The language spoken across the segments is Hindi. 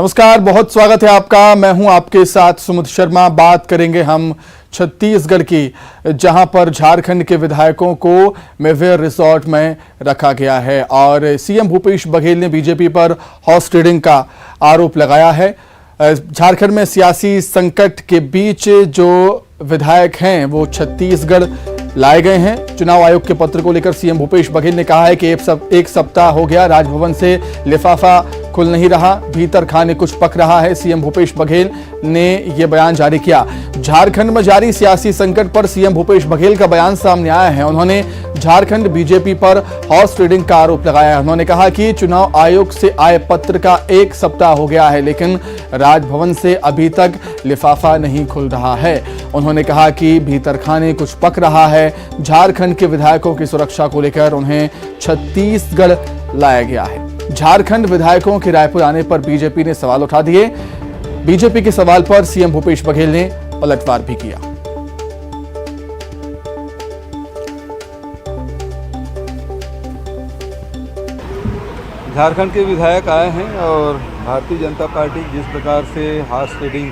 नमस्कार, बहुत स्वागत है आपका। मैं हूं आपके साथ सुमित शर्मा। बात करेंगे हम छत्तीसगढ़ की, जहां पर झारखंड के विधायकों को मेवेयर रिसोर्ट में रखा गया है और सीएम भूपेश बघेल ने बीजेपी पर हॉर्स ट्रेडिंग का आरोप लगाया है। झारखंड में सियासी संकट के बीच जो विधायक हैं वो छत्तीसगढ़ लाए गए हैं। चुनाव आयोग के पत्र को लेकर सीएम भूपेश बघेल ने कहा है कि एक सप्ताह हो गया, राजभवन से लिफाफा खुल नहीं रहा, भीतर खाने कुछ पक रहा है। सीएम भूपेश बघेल ने यह बयान जारी किया। झारखंड में जारी सियासी संकट पर सीएम भूपेश बघेल का बयान सामने आया है। उन्होंने झारखंड बीजेपी पर हॉर्स ट्रेडिंग का आरोप लगाया है। उन्होंने कहा कि चुनाव आयोग से आए पत्र का एक सप्ताह हो गया है, लेकिन राजभवन से अभी तक लिफाफा नहीं खुल रहा है। उन्होंने कहा कि भीतर खाने कुछ पक रहा है। झारखंड के विधायकों की सुरक्षा को लेकर उन्हें छत्तीसगढ़ लाया गया है। झारखंड विधायकों के रायपुर आने पर बीजेपी ने सवाल उठा दिए। बीजेपी के सवाल पर सीएम भूपेश बघेल ने पलटवार भी किया। झारखंड के विधायक आए हैं और भारतीय जनता पार्टी जिस प्रकार से हॉर्स ट्रेडिंग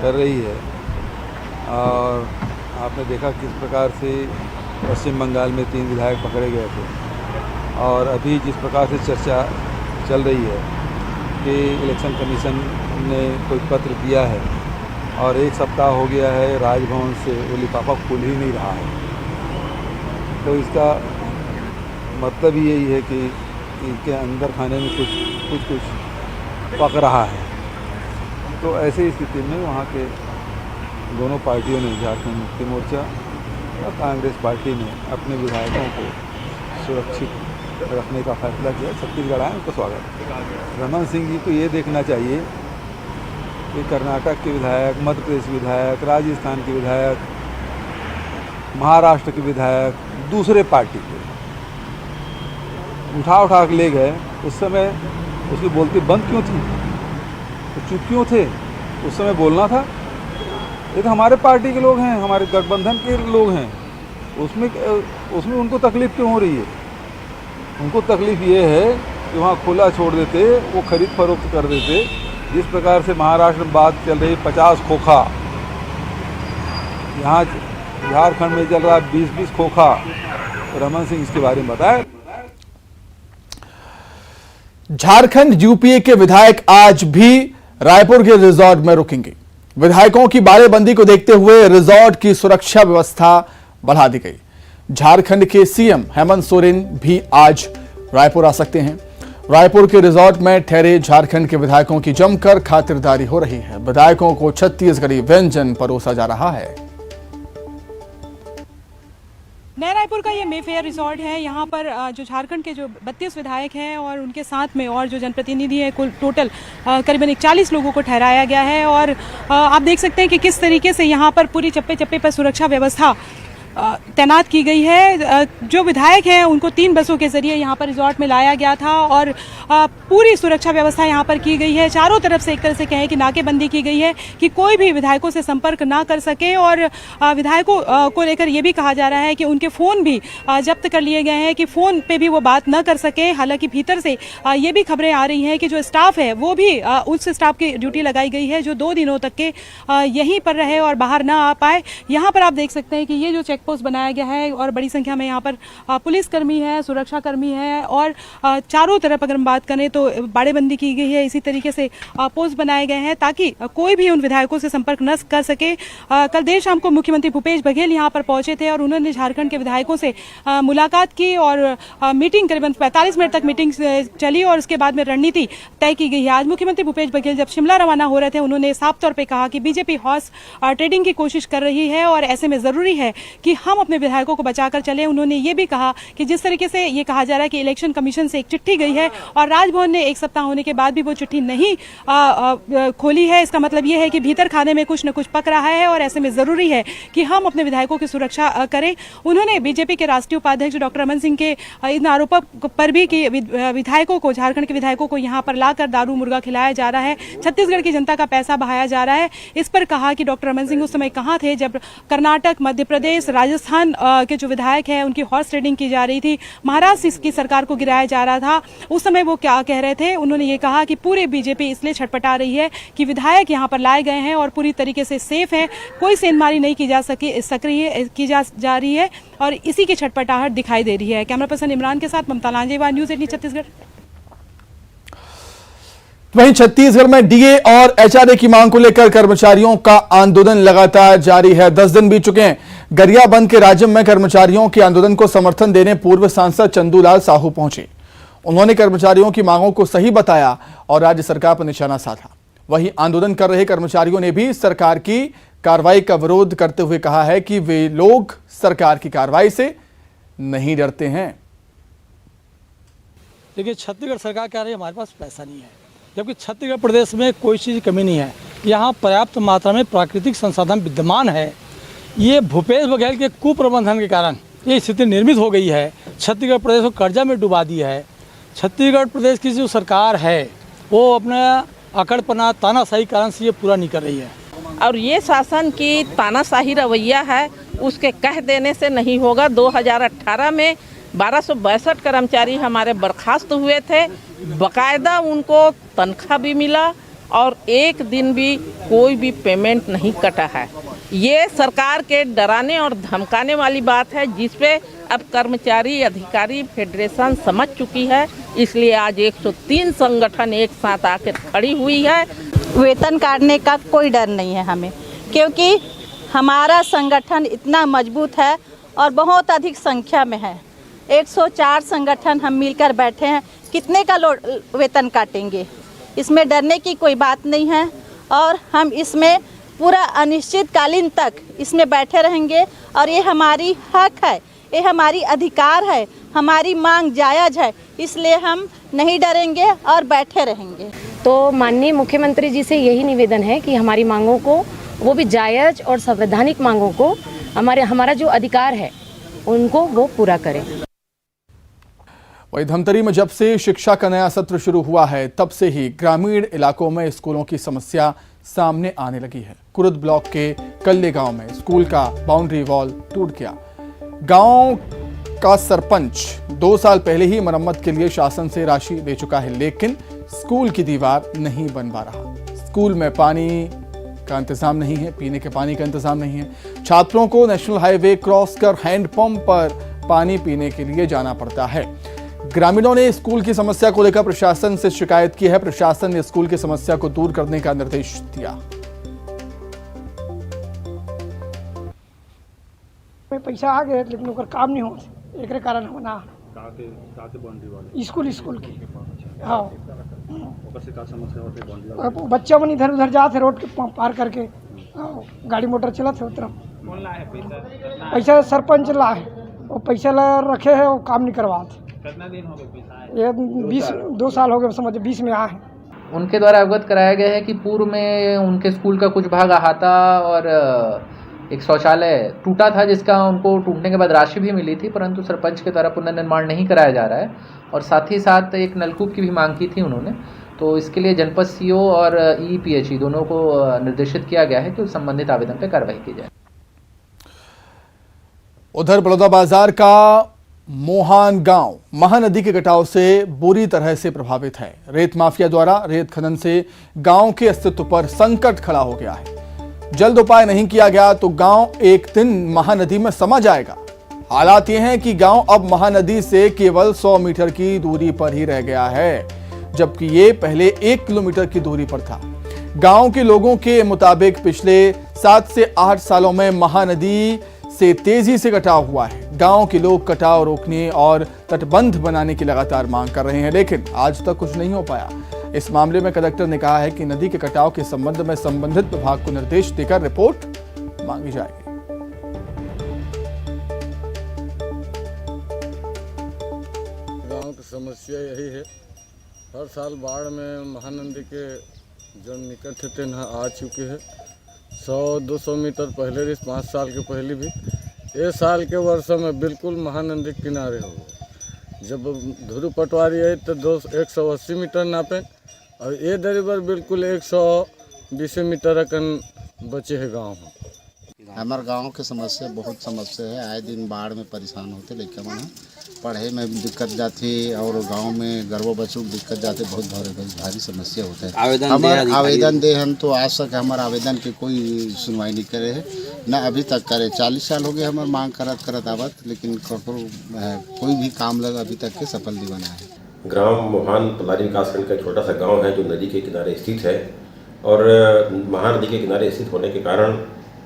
कर रही है और आपने देखा किस प्रकार से पश्चिम बंगाल में 3 विधायक पकड़े गए थे और अभी जिस प्रकार से चर्चा चल रही है कि इलेक्शन कमीशन ने कोई पत्र दिया है और एक सप्ताह हो गया है, राजभवन से वो लिफाफा खुल ही नहीं रहा है। तो इसका मतलब ही यही है कि इनके अंदर खाने में कुछ पक रहा है। तो ऐसी स्थिति में वहाँ के दोनों पार्टियों ने, झारखंड मुक्ति मोर्चा और कांग्रेस पार्टी ने अपने विधायकों को सुरक्षित रखने का फैसला किया। छत्तीसगढ़ आए, उनका स्वागत। रमन सिंह जी को ये देखना चाहिए कि कर्नाटक के विधायक, मध्य प्रदेश के विधायक, राजस्थान के विधायक, महाराष्ट्र के विधायक दूसरे पार्टी के उठा के ले गए। उस समय उसकी बोलती बंद क्यों थी? तो चुप क्यों थे? उस समय बोलना था। ये तो हमारे पार्टी के लोग हैं, हमारे गठबंधन के लोग हैं, उसमें उनको तकलीफ़ क्यों हो रही है? उनको तकलीफ़ ये है कि वहाँ खुला छोड़ देते, वो खरीद फरोख्त कर देते। जिस प्रकार से महाराष्ट्र में बात चल रही 50 खोखा, यहाँ झारखंड में चल रहा 20-20 खोखा। रमन सिंह इसके बारे में बताए। झारखंड यूपीए के विधायक आज भी रायपुर के रिजॉर्ट में रुकेंगे। विधायकों की बाड़ेबंदी को देखते हुए रिजॉर्ट की सुरक्षा व्यवस्था बढ़ा दी गई। झारखंड के सीएम हेमंत सोरेन भी आज रायपुर आ सकते हैं। रायपुर के रिजॉर्ट में ठहरे झारखंड के विधायकों की जमकर खातिरदारी हो रही है। विधायकों को छत्तीसगढ़ी व्यंजन परोसा जा रहा है। नया रायपुर का ये मेफेयर रिजॉर्ट है। यहाँ पर जो झारखंड के जो 32 विधायक हैं और उनके साथ में और जो जनप्रतिनिधि है, कुल टोटल करीबन 40 लोगों को ठहराया गया है। और आप देख सकते हैं कि किस तरीके से यहाँ पर पूरी चप्पे चप्पे पर सुरक्षा व्यवस्था तैनात की गई है। जो विधायक हैं उनको 3 बसों के जरिए यहाँ पर रिजॉर्ट में लाया गया था और पूरी सुरक्षा व्यवस्था यहाँ पर की गई है। चारों तरफ से एक तरह से कहें कि नाकेबंदी की गई है कि कोई भी विधायकों से संपर्क ना कर सके। और विधायकों को लेकर ये भी कहा जा रहा है कि उनके फ़ोन भी जब्त कर लिए गए हैं कि फ़ोन पे भी वो बात न कर सके। हालांकि भीतर से ये भी खबरें आ रही हैं कि जो स्टाफ है वो भी उस स्टाफ की ड्यूटी लगाई गई है जो 2 दिनों तक के यहीं पर रहे और बाहर ना आ पाए। यहाँ पर आप देख सकते हैं कि ये जो चेक पोस्ट बनाया गया है और बड़ी संख्या में यहाँ पर पुलिसकर्मी है, सुरक्षा कर्मी है और चारों तरफ अगर हम बात करें तो बाड़ेबंदी की गई है। इसी तरीके से पोस्ट बनाए गए हैं ताकि कोई भी उन विधायकों से संपर्क न कर सके। कल देर शाम को मुख्यमंत्री भूपेश बघेल यहाँ पर पहुंचे थे और उन्होंने झारखंड के विधायकों से मुलाकात की और मीटिंग करीबन 45 मिनट तक मीटिंग चली और उसके बाद में रणनीति तय की गई है। आज मुख्यमंत्री भूपेश बघेल जब शिमला रवाना हो रहे थे, उन्होंने साफ तौर पर कहा कि बीजेपी हॉर्स ट्रेडिंग की कोशिश कर रही है और ऐसे में जरूरी है कि हम अपने विधायकों को बचाकर चले। उन्होंने ये भी कहा कि जिस तरीके से ये कहा जा रहा है कि इलेक्शन कमीशन से एक चिट्ठी गई है और राजभवन ने एक सप्ताह होने के बाद भी वो चिट्ठी नहीं खोली है, इसका मतलब ये है कि भीतर खाने में कुछ न कुछ पक रहा है और ऐसे में जरूरी है कि हम अपने विधायकों की सुरक्षा करें। उन्होंने बीजेपी के राष्ट्रीय उपाध्यक्ष डॉक्टर रमन सिंह के इन आरोपों पर भी कि विधायकों को, झारखंड के विधायकों को यहाँ पर लाकर दारू मुर्गा खिलाया जा रहा है, छत्तीसगढ़ की जनता का पैसा बहाया जा रहा है, इस पर कहा कि डॉक्टर रमन सिंह उस समय कहाँ थे जब कर्नाटक, मध्य प्रदेश, राजस्थान के जो विधायक हैं उनकी हॉर्स ट्रेडिंग की जा रही थी, महाराष्ट्र की सरकार को गिराया जा रहा था, उस समय वो क्या कह रहे थे? उन्होंने ये कहा कि पूरे बीजेपी इसलिए छटपटा रही है कि विधायक यहाँ पर लाए गए हैं और पूरी तरीके से सेफ है, कोई सेंधमारी नहीं की जा रही है और इसी की छटपटाहट दिखाई दे रही है। कैमरा पर्सन इमरान के साथ ममता लांजेवाल, न्यूज़ 18 छत्तीसगढ़। वहीं छत्तीसगढ़ में डीए और एचआरए की मांग को लेकर कर्मचारियों का आंदोलन लगातार जारी है। 10 दिन बीत चुके हैं। गरियाबंद के राजम में कर्मचारियों के आंदोलन को समर्थन देने पूर्व सांसद चंदूलाल साहू पहुंचे। उन्होंने कर्मचारियों की मांगों को सही बताया और राज्य सरकार पर निशाना साधा। वहीं आंदोलन कर रहे कर्मचारियों ने भी सरकार की कार्रवाई का विरोध करते हुए कहा है कि वे लोग सरकार की कार्रवाई से नहीं डरते हैं। देखिए, छत्तीसगढ़ सरकार कह रही है हमारे पास पैसा नहीं है, जबकि छत्तीसगढ़ प्रदेश में कोई चीज़ की कमी नहीं है। यहाँ पर्याप्त मात्रा में प्राकृतिक संसाधन विद्यमान है। ये भूपेश बघेल के कुप्रबंधन के कारण ये स्थिति निर्मित हो गई है। छत्तीसगढ़ प्रदेश को कर्जा में डुबा दिया है। छत्तीसगढ़ प्रदेश की जो सरकार है वो अपने अकड़पना तानाशाही कारण से ये पूरा नहीं कर रही है। और ये शासन की तानाशाही रवैया है, उसके कह देने से नहीं होगा। 2018 में 1262 कर्मचारी हमारे बर्खास्त हुए थे, बाकायदा उनको तनख्वाह भी मिला और एक दिन भी कोई भी पेमेंट नहीं कटा है। ये सरकार के डराने और धमकाने वाली बात है, जिसपे अब कर्मचारी अधिकारी फेडरेशन समझ चुकी है। इसलिए आज 103 संगठन एक साथ आकर खड़ी हुई है। वेतन काटने का कोई डर नहीं है हमें, क्योंकि हमारा संगठन इतना मजबूत है और बहुत अधिक संख्या में है। 104 संगठन हम मिलकर बैठे हैं, कितने का वेतन काटेंगे? इसमें डरने की कोई बात नहीं है और हम इसमें पूरा अनिश्चितकालीन तक इसमें बैठे रहेंगे और ये हमारी हक है, ये हमारी अधिकार है, हमारी मांग जायज़ है, इसलिए हम नहीं डरेंगे और बैठे रहेंगे। तो माननीय मुख्यमंत्री जी से यही निवेदन है कि हमारी मांगों को, वो भी जायज़ और संवैधानिक मांगों को, हमारा जो अधिकार है उनको वो पूरा करें। वहीं धमतरी में जब से शिक्षा का नया सत्र शुरू हुआ है तब से ही ग्रामीण इलाकों में स्कूलों की समस्या सामने आने लगी है। कुरुद ब्लॉक के कल्ले गांव में स्कूल का बाउंड्री वॉल टूट गया। गांव का सरपंच 2 साल पहले ही मरम्मत के लिए शासन से राशि ले चुका है, लेकिन स्कूल की दीवार नहीं बन पा रहा। स्कूल में पानी का इंतजाम नहीं है, पीने के पानी का इंतजाम नहीं है। छात्रों को नेशनल हाईवे क्रॉस कर हैंडपंप पर पानी पीने के लिए जाना पड़ता है। ग्रामीणों ने स्कूल की समस्या को लेकर प्रशासन से शिकायत की है। प्रशासन ने स्कूल की समस्या को दूर करने का निर्देश दिया। पैसा आ गए लेकिन ओकर काम नहीं हो, एक कारण होना स्कूल की। हाँ, बच्चा मन इधर उधर जाते रोड के पार करके, गाड़ी मोटर चला थे उस तरफ। पैसा सरपंच ला है, वो पैसा ला रखे है, वो काम नहीं करवाते। कितना दिन हो गए? ये 2 साल हो गए, समझ 20 में आए हैं। उनके द्वारा अवगत कराया गया है कि पूर्व में उनके स्कूल का कुछ भाग अहाता और एक शौचालय टूटा था, जिसका उनको टूटने के बाद राशि भी मिली थी, परंतु सरपंच के द्वारा पुनर्निर्माण नहीं कराया जा रहा है। और साथ ही साथ एक नलकूप की भी मांग की थी उन्होंने, तो इसके लिए जनपद सीओ और ईपीएचई दोनों को निर्देशित किया गया है कि उस संबंधित आवेदन पर कार्रवाई की जाए। उधर बलौदाबाजार का मोहान गांव महानदी के कटाव से बुरी तरह से प्रभावित है। रेत माफिया द्वारा रेत खनन से गांव के अस्तित्व पर संकट खड़ा हो गया है। जल्द उपाय नहीं किया गया तो गांव एक दिन महानदी में समा जाएगा। हालात ये हैं कि गांव अब महानदी से केवल 100 मीटर की दूरी पर ही रह गया है, जबकि ये पहले 1 किलोमीटर की दूरी पर था। गांव के लोगों के मुताबिक पिछले 7 से 8 सालों में महानदी से तेजी से कटाव हुआ है। गांव के लोग कटाव रोकने और तटबंध बनाने की लगातार मांग कर रहे हैं, लेकिन आज तक कुछ नहीं हो पाया। इस मामले में कलेक्टर ने कहा है कि नदी के कटाव के संबंध में संबंधित विभाग को निर्देश देकर रिपोर्ट मांगी जाएगी। गांव की समस्या यही है, हर साल बाढ़ में महानदी के जो निकट थे आ चुके हैं। 100-200 मीटर पहले भी, 5 साल के पहले भी, ये साल के वर्षों में बिल्कुल महानदी किनारे हो गए। जब धुरु पटवारी है तो 180 मीटर नापे और ये दरीबर बिल्कुल 120 मीटर अकन बचे है गाँव। हमारे गांव के समस्या बहुत समस्या है। आए दिन बाढ़ में परेशान होते, लेकिन मन पढ़े में दिक्कत जाती और गांव में गर्भो बच्चों को दिक्कत जाते, बहुत भारी समस्या होता है। हमारे आवेदन दे हम तो आज तक हमारे आवेदन की कोई सुनवाई नहीं करे है, न अभी तक करे। 40 साल हो गए हमारे मांग करत आवत, लेकिन कोई भी काम लगा अभी तक के सफल नहीं बना है। ग्राम मोहान पलारी विकासखंड का छोटा सा गांव है जो नदी के किनारे स्थित है और महानदी के किनारे स्थित होने के कारण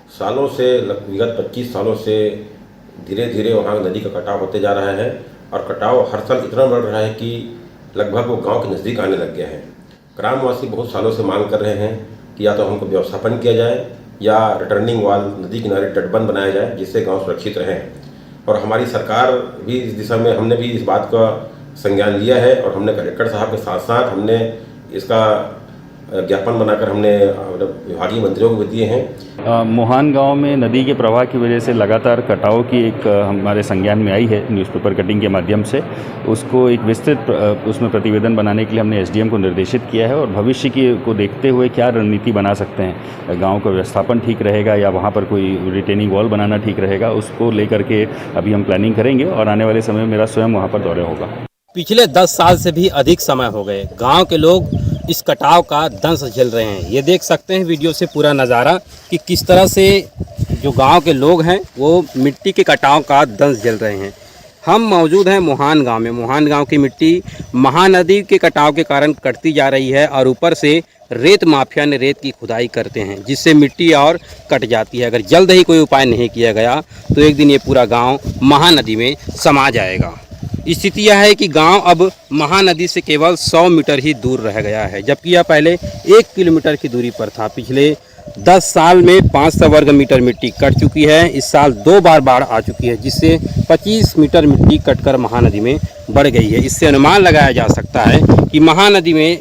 सालों से विगत 25 सालों से धीरे धीरे वहाँ नदी का कटाव होते जा रहा है और कटाव हर साल इतना बढ़ रहा है कि लगभग वो गांव के नज़दीक आने लग गया है। ग्रामवासी बहुत सालों से मांग कर रहे हैं कि या तो हमको व्यवस्थापन किया जाए या रिटर्निंग वाल नदी किनारे तटबंध बनाया जाए जिससे गांव सुरक्षित रहें। और हमारी सरकार भी इस दिशा में, हमने भी इस बात का संज्ञान लिया है और हमने कलेक्टर साहब के साथ साथ हमने इसका ज्ञापन बनाकर हमने विभागीय मंत्रियों को भी दिए हैं। मोहान गांव में नदी के प्रवाह की वजह से लगातार कटाव की एक हमारे संज्ञान में आई है न्यूज़पेपर कटिंग के माध्यम से। उसको एक विस्तृत उसमें प्रतिवेदन बनाने के लिए हमने एसडीएम को निर्देशित किया है और भविष्य की को देखते हुए क्या रणनीति बना सकते हैं, गांव का व्यवस्थापन ठीक रहेगा या वहां पर कोई रिटेनिंग वॉल बनाना ठीक रहेगा, उसको लेकर के अभी हम प्लानिंग करेंगे और आने वाले समय में मेरा स्वयं वहाँ पर दौरा होगा। पिछले 10 साल से भी अधिक समय हो गए गांव के लोग इस कटाव का दंश झेल रहे हैं। ये देख सकते हैं वीडियो से पूरा नज़ारा कि किस तरह से जो गांव के लोग हैं वो मिट्टी के कटाव का दंश झेल रहे हैं। हम मौजूद हैं मोहान गांव में। मोहान गांव की मिट्टी महानदी के कटाव के कारण कटती जा रही है और ऊपर से रेत माफिया ने रेत की खुदाई करते हैं जिससे मिट्टी और कट जाती है। अगर जल्द ही कोई उपाय नहीं किया गया तो एक दिन ये पूरा गाँव महानदी में समा जाएगा। स्थिति यह है कि गांव अब महानदी से केवल 100 मीटर ही दूर रह गया है, जबकि यह पहले 1 किलोमीटर की दूरी पर था। पिछले 10 साल में 500 वर्ग मीटर मिट्टी कट चुकी है। इस साल 2 बार बाढ़ आ चुकी है जिससे 25 मीटर मिट्टी कटकर महानदी में बढ़ गई है। इससे अनुमान लगाया जा सकता है कि महानदी में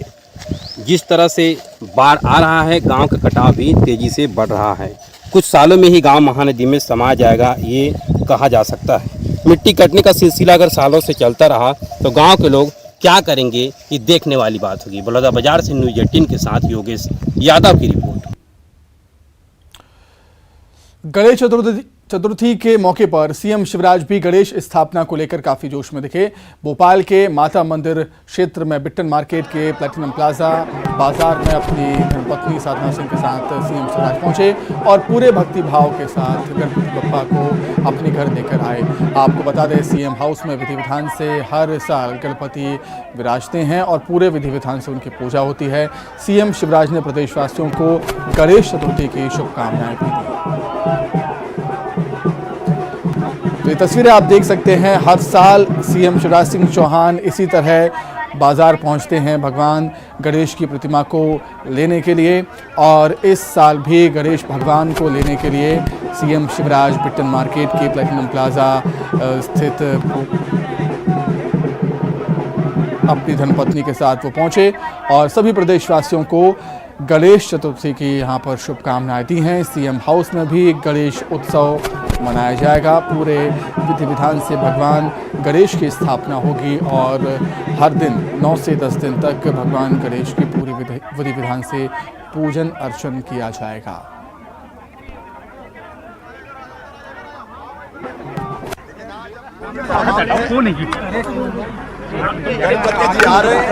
जिस तरह से बाढ़ आ रहा है, गाँव का कटाव भी तेज़ी से बढ़ रहा है। कुछ सालों में ही गाँव महानदी में समा जाएगा, ये कहा जा सकता है। मिट्टी कटने का सिलसिला अगर सालों से चलता रहा तो गांव के लोग क्या करेंगे, ये देखने वाली बात होगी। बलौदा बाजार से न्यूज़ 18 के साथ योगेश यादव की रिपोर्ट। गणेश चतुर्थी के मौके पर सीएम शिवराज भी गणेश स्थापना को लेकर काफी जोश में दिखे। भोपाल के माता मंदिर क्षेत्र में बिट्टन मार्केट के प्लेटिनम प्लाजा बाजार में अपनी धर्मपत्नी साधना सिंह के साथ सीएम शिवराज पहुंचे और पूरे भक्तिभाव के साथ गणपति बप्पा को अपने घर लेकर आए। आपको बता दें, सीएम हाउस में विधि विधान से हर साल गणपति विराजते हैं और पूरे विधि विधान से उनकी पूजा होती है। सीएम शिवराज ने प्रदेशवासियों को गणेश चतुर्थी की शुभकामनाएं दी थी। तो ये तस्वीरें आप देख सकते हैं, हर साल सीएम शिवराज सिंह चौहान इसी तरह बाजार पहुंचते हैं भगवान गणेश की प्रतिमा को लेने के लिए और इस साल भी गणेश भगवान को लेने के लिए सीएम शिवराज बिट्टन मार्केट के प्लेटिनम प्लाजा स्थित अपनी धर्मपत्नी के साथ वो पहुंचे और सभी प्रदेशवासियों को गणेश चतुर्थी की यहाँ पर शुभकामनाएं दी हैं। सीएम हाउस में भी गणेश उत्सव मनाया जाएगा। पूरे विधि विधान से भगवान गणेश की स्थापना होगी और हर दिन 9 से 10 दिन तक भगवान गणेश की पूरी विधि विधान से पूजन अर्चन किया जाएगा। गणपति जी आ रहे हैं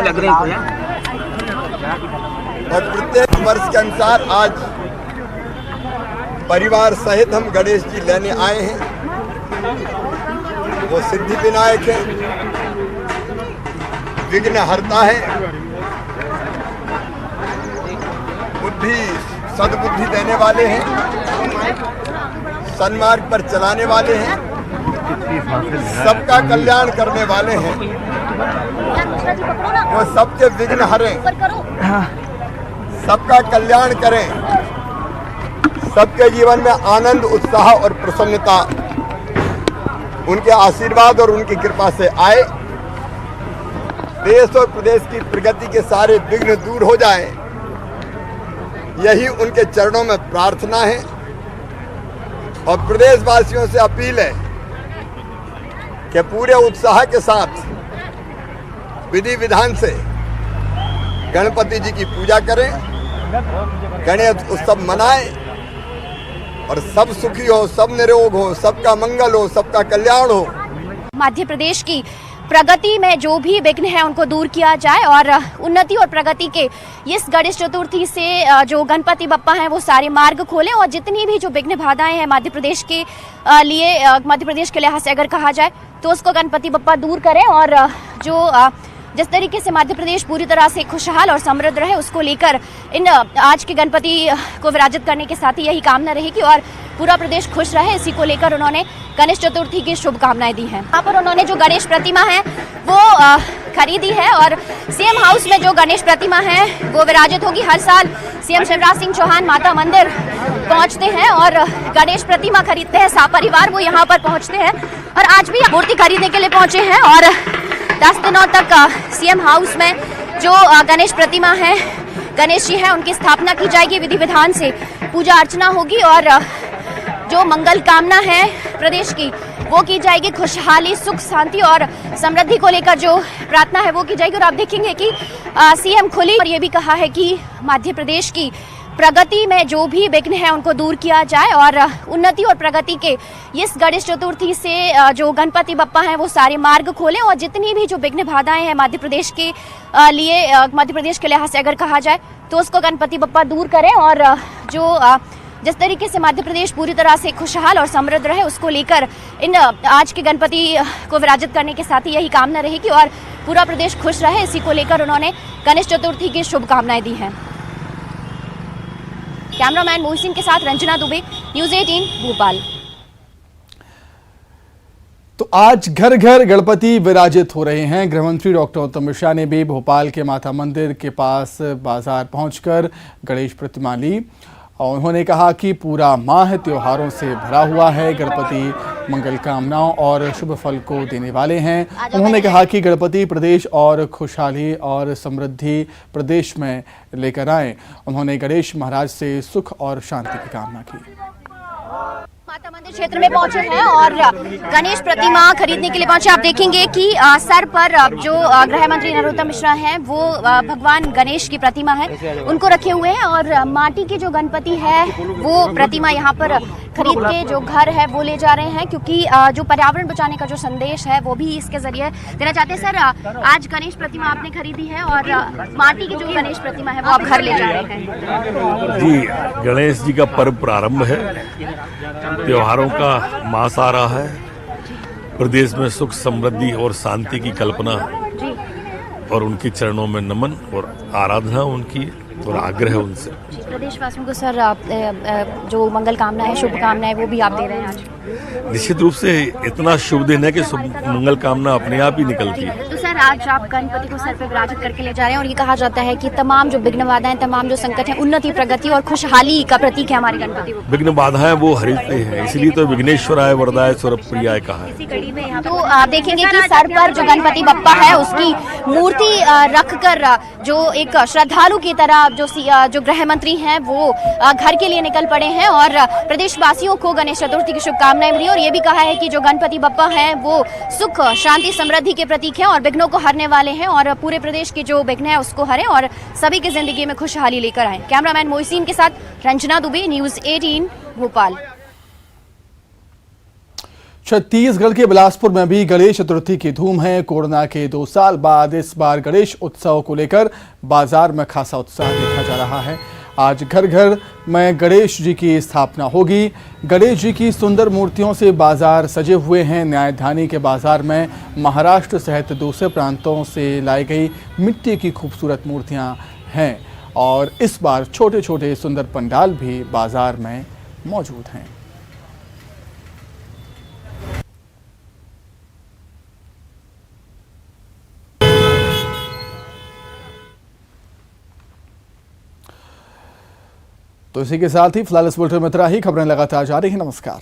और प्रत्येक वर्ष के अनुसार आज परिवार सहित हम गणेश जी लेने आए हैं। वो सिद्धि विनायक है, विघ्न हरता है, बुद्धि सद्बुद्धि देने वाले हैं, सन्मार्ग पर चलाने वाले हैं, सबका कल्याण करने वाले हैं। वो सबके विघ्न हरें, सबका कल्याण करें, सबके जीवन में आनंद उत्साह और प्रसन्नता उनके आशीर्वाद और उनकी कृपा से आए। देश और प्रदेश की प्रगति के सारे विघ्न दूर हो जाएं, यही उनके चरणों में प्रार्थना है। और प्रदेशवासियों से अपील है कि पूरे उत्साह के साथ विधि विधान से गणपति जी की पूजा करें, गणेश उत्सव मनाएं और सब सुखी हो, सब निरोग हो, सबका मंगल हो, सबका कल्याण हो। मध्य प्रदेश की प्रगति में जो भी विघ्न है उनको दूर किया जाए और उन्नति और प्रगति के इस गणेश चतुर्थी से जो गणपति बप्पा हैं वो सारे मार्ग खोलें और जितनी भी जो विघ्न बाधाएं हैं मध्य प्रदेश के लिए, मध्य प्रदेश के लिहाज से अगर कहा जाए तो उसको गणपति बप्पा दूर करें और जो जिस तरीके से मध्य प्रदेश पूरी तरह से खुशहाल और समृद्ध रहे उसको लेकर इन आज के गणपति को विराजित करने के साथ ही यही कामना रहेगी और पूरा प्रदेश खुश रहे, इसी को लेकर उन्होंने गणेश चतुर्थी की शुभकामनाएं दी हैं। यहाँ पर उन्होंने जो गणेश प्रतिमा है वो खरीदी है और सीएम हाउस में जो गणेश प्रतिमा है वो विराजित होगी। हर साल सीएम शिवराज सिंह चौहान माता मंदिर पहुंचते हैं और गणेश प्रतिमा खरीदते हैं, सपरिवार वो यहाँ पर पहुंचते हैं और आज भी मूर्ति खरीदने के लिए पहुंचे हैं और 10 दिनों तक सीएम हाउस में जो गणेश प्रतिमा है, गणेश जी है, उनकी स्थापना की जाएगी, विधि विधान से पूजा अर्चना होगी और जो मंगल कामना है प्रदेश की वो की जाएगी। खुशहाली, सुख, शांति और समृद्धि को लेकर जो प्रार्थना है वो की जाएगी। और आप देखेंगे कि सीएम खुली और ये भी कहा है कि मध्य प्रदेश की प्रगति में जो भी विघ्न है उनको दूर किया जाए और उन्नति और प्रगति के इस गणेश चतुर्थी से जो गणपति बप्पा हैं वो सारे मार्ग खोलें और जितनी भी जो विघ्न बाधाएं हैं मध्य प्रदेश के लिए, मध्य प्रदेश के लिहाज से अगर कहा जाए तो उसको गणपति बप्पा दूर करें और जो जिस तरीके से मध्य प्रदेश पूरी तरह से खुशहाल और समृद्ध रहे उसको लेकर इन आज के गणपति को विराजित करने के साथ ही यही कामना रहेगी और पूरा प्रदेश खुश रहे, इसी को लेकर उन्होंने गणेश चतुर्थी की शुभकामनाएं दी हैं। कैमरामैन मोहसिन के साथ रंजना दुबे, न्यूज़ 18 भोपाल। तो आज घर घर गणपति विराजित हो रहे हैं। गृहमंत्री डॉक्टर उत्तम मिश्रा ने भी भोपाल के माता मंदिर के पास बाजार पहुंचकर गणेश प्रतिमा ली और उन्होंने कहा कि पूरा माह त्योहारों से भरा हुआ है, गणपति मंगल कामनाओं और शुभ फल को देने वाले हैं। उन्होंने कहा कि गणपति प्रदेश और खुशहाली और समृद्धि प्रदेश में लेकर आए। उन्होंने गणेश महाराज से सुख और शांति की कामना की। माता मंदिर क्षेत्र में पहुंचे हैं और गणेश प्रतिमा खरीदने के लिए पहुंचे। आप देखेंगे कि सर पर जो गृह मंत्री नरोत्तम मिश्रा हैं वो भगवान गणेश की प्रतिमा है उनको रखे हुए हैं और माटी की जो गणपति है वो प्रतिमा यहाँ पर खरीद के जो घर है वो ले जा रहे हैं क्योंकि जो पर्यावरण बचाने का जो संदेश है वो भी इसके जरिए देना चाहते हैं। सर, आज गणेश प्रतिमा आपने खरीदी है और माटी की जो गणेश प्रतिमा है वो आप घर ले जा रहे हैं। जी, गणेश जी का पर्व प्रारंभ है, त्योहारों का मास आ रहा है, प्रदेश में सुख समृद्धि और शांति की कल्पना और उनके चरणों में नमन और आराधना उनकी और आग्रह उनसे। प्रदेशवासियों को सर जो मंगल कामना है, शुभ कामना है वो भी आप दे रहे हैं आज? निश्चित रूप से इतना शुभ दिन है कि शुभ मंगल कामना अपने आप ही निकलती है। तो सर आज आप गणपति को सर पे विराजित करके ले जा रहे हैं और ये कहा जाता है कि तमाम जो विघ्न बाधाएं, तमाम जो संकट है, उन्नति, प्रगति और खुशहाली का प्रतीक है हमारे गणपति। विघ्न बाधाएं वो हरते हैं, इसलिए तो विघ्नेश्वराय वरदाय स्वरूपप्रियाय कहा है। तो आप देखेंगे कि सर पर जो गणपति बप्पा है उसकी मूर्ति रख कर जो एक श्रद्धालु की तरह जो गृह मंत्री हैं वो घर के लिए निकल पड़े हैं और प्रदेशवासियों को गणेश चतुर्थी की शुभकामनाएं मिली और ये भी कहा है कि जो गणपति बप्पा हैं वो सुख, शांति, समृद्धि के प्रतीक हैं और विघ्नों को हरने वाले हैं और पूरे प्रदेश की जो विघ्न है उसको हरें और सभी की जिंदगी में खुशहाली लेकर आए। कैमरामैन मोहसिन के साथ रंजना दुबे, न्यूज़ 18 भोपाल। छत्तीसगढ़ के बिलासपुर में भी गणेश चतुर्थी की धूम है। कोरोना के 2 साल बाद इस बार गणेश उत्सव को लेकर बाजार में खासा उत्साह देखा जा रहा है। आज घर घर में गणेश जी की स्थापना होगी। गणेश जी की सुंदर मूर्तियों से बाजार सजे हुए हैं। न्यायधानी के बाजार में महाराष्ट्र सहित दूसरे प्रांतों से लाई गई मिट्टी की खूबसूरत मूर्तियां हैं और इस बार छोटे छोटे सुंदर पंडाल भी बाजार में मौजूद हैं। तो इसी के साथ ही फिलहाल इस बुलेटिन में इतना ही। खबरें लगातार जारी हैं। नमस्कार।